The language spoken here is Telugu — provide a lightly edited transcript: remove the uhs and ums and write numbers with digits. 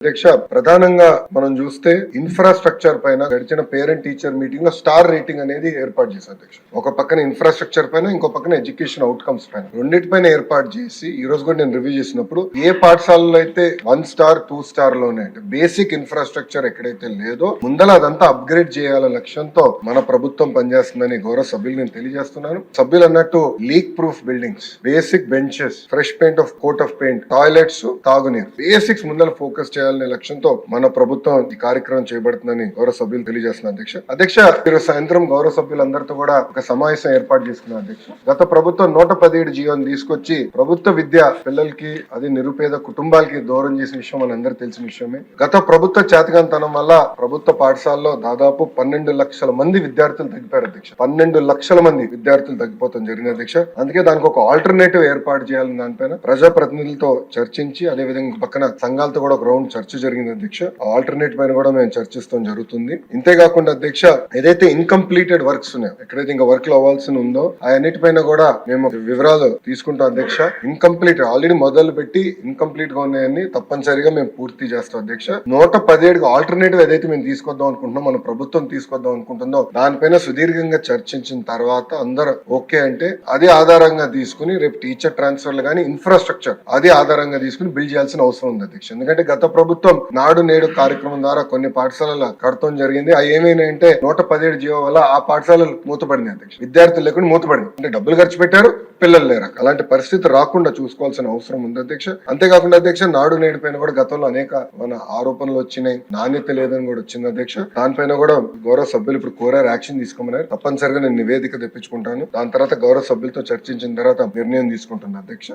అధ్యక్ష, ప్రధానంగా మనం చూస్తే ఇన్ఫ్రాస్ట్రక్చర్ పైన గడిచిన పేరెంట్ టీచర్ మీటింగ్ లో స్టార్ రేటింగ్ అనేది ఏర్పాటు చేశారు అధ్యక్ష. ఒక పక్కన ఇన్ఫ్రాస్ట్రక్చర్ పైన, ఇంకో పక్కన ఎడ్యుకేషన్ అవుట్కమ్స్ పైన, రెండింటిపైన ఏర్పాటు చేసి ఈ రోజు కూడా నేను రివ్యూ చేసినప్పుడు ఏ పాఠశాలలో అయితే 1 స్టార్ 2 స్టార్ లోనే అంటే బేసిక్ ఇన్ఫ్రాస్ట్రక్చర్ ఎక్కడైతే లేదో ముందల అదంతా అప్గ్రేడ్ చేయాల లక్ష్యంతో మన ప్రభుత్వం పనిచేస్తుందని గౌరవ సభ్యులు నేను తెలియజేస్తున్నాను. సభ్యులు అన్నట్టు leak proof buildings, basic benches, fresh paint of coat of paint, toilets, తాగునీరు, బేసిక్స్ ముందర ఫోకస్ చేయాలనే లక్ష్యంతో మన ప్రభుత్వం ఈ కార్యక్రమం చేయబడుతుందని గౌరవ సభ్యులు తెలియజేస్తున్నారు అధ్యక్ష. ఈరోజు సాయంత్రం గౌరవ సభ్యులందరితో కూడా ఒక సమావేశం ఏర్పాటు చేసుకున్నారు అధ్యక్ష. గత ప్రభుత్వం 117 జీవోని తీసుకొచ్చి ప్రభుత్వ విద్య పిల్లలకి, అది నిరుపేద కుటుంబాలకి దూరం చేసిన విషయం మన అందరికి తెలిసిన విషయమే. గత ప్రభుత్వ చేతకాంతనం వల్ల ప్రభుత్వ పాఠశాలలో దాదాపు 12 లక్షల మంది విద్యార్థులు తగ్గిపోయారు అధ్యక్ష. 12 లక్షల మంది విద్యార్థులు తగ్గిపోతాం జరిగింది అధ్యక్ష. అందుకే దానికి ఒక ఆల్టర్నేటివ్ ఏర్పాటు చేయాలని దానిపైన ప్రజాప్రతినిధులతో చర్చించి, అదే విధంగా పక్కన సంఘాలతో కూడా ఒక రౌండ్ చర్చ జరిగింది అధ్యక్ష. ఆల్టర్నేట్ పైన కూడా మేము చర్చిస్తాం జరుగుతుంది. ఇంతేకాకుండా అధ్యక్ష, ఏదైతే ఇన్కంప్లీటెడ్ వర్క్స్ ఉన్నాయో, ఎక్కడైతే ఇంకా వర్క్ లో అవ్వాల్సి ఉందో అన్నిటిపైన కూడా మేము వివరాలు తీసుకుంటాం అధ్యక్ష. ఇన్కంప్లీట్ ఆల్రెడీ మొదలు పెట్టి ఇన్కంప్లీట్ గా ఉన్నాయని తప్పనిసరిగా మేము పూర్తి చేస్తాం అధ్యక్ష. 117 ఆల్టర్నేటివ్ ఏదైతే మేము తీసుకొద్దాం అనుకుంటున్నాం, మన ప్రభుత్వం తీసుకొద్దాం అనుకుంటుందో దానిపైన సుదీర్ఘంగా చర్చించిన తర్వాత అందరూ ఓకే అంటే అదే ఆధారంగా తీసుకుని రేపు టీచర్ ట్రాన్స్ఫర్లు కానీ ఇన్ఫ్రాస్ట్రక్చర్ అదే ఆధారంగా తీసుకుని బిల్డ్ చేయాల్సిన అవసరం ఉంది అధ్యక్ష. ఎందుకంటే గత ప్రభుత్వం నాడు నేడు కార్యక్రమం ద్వారా కొన్ని పాఠశాలల కడతం జరిగింది. అవి ఏమైనాయంటే 117 జీవో వల్ల ఆ పాఠశాలలు మూతపడింది అధ్యక్ష. విద్యార్థులు లేకుండా మూతపడింది. అంటే డబ్బులు ఖర్చు పెట్టారు, పిల్లలు లేరు. అలాంటి పరిస్థితి రాకుండా చూసుకోవాల్సిన అవసరం ఉంది అధ్యక్ష. అంతేకాకుండా అధ్యక్ష, నాడు నేడు పైన కూడా గతంలో అనేక మన ఆరోపణలు వచ్చినాయి, నాణ్యత లేదని కూడా వచ్చింది అధ్యక్ష. దానిపైన కూడా గౌరవ సభ్యులు ఇప్పుడు కోరారు, యాక్షన్ తీసుకోమన్నారు. తప్పనిసరిగా నేను నివేదిక తెప్పించుకుంటాను. దాని తర్వాత గౌరవ సభ్యులతో చర్చించిన తర్వాత నిర్ణయం తీసుకుంటాను అధ్యక్ష.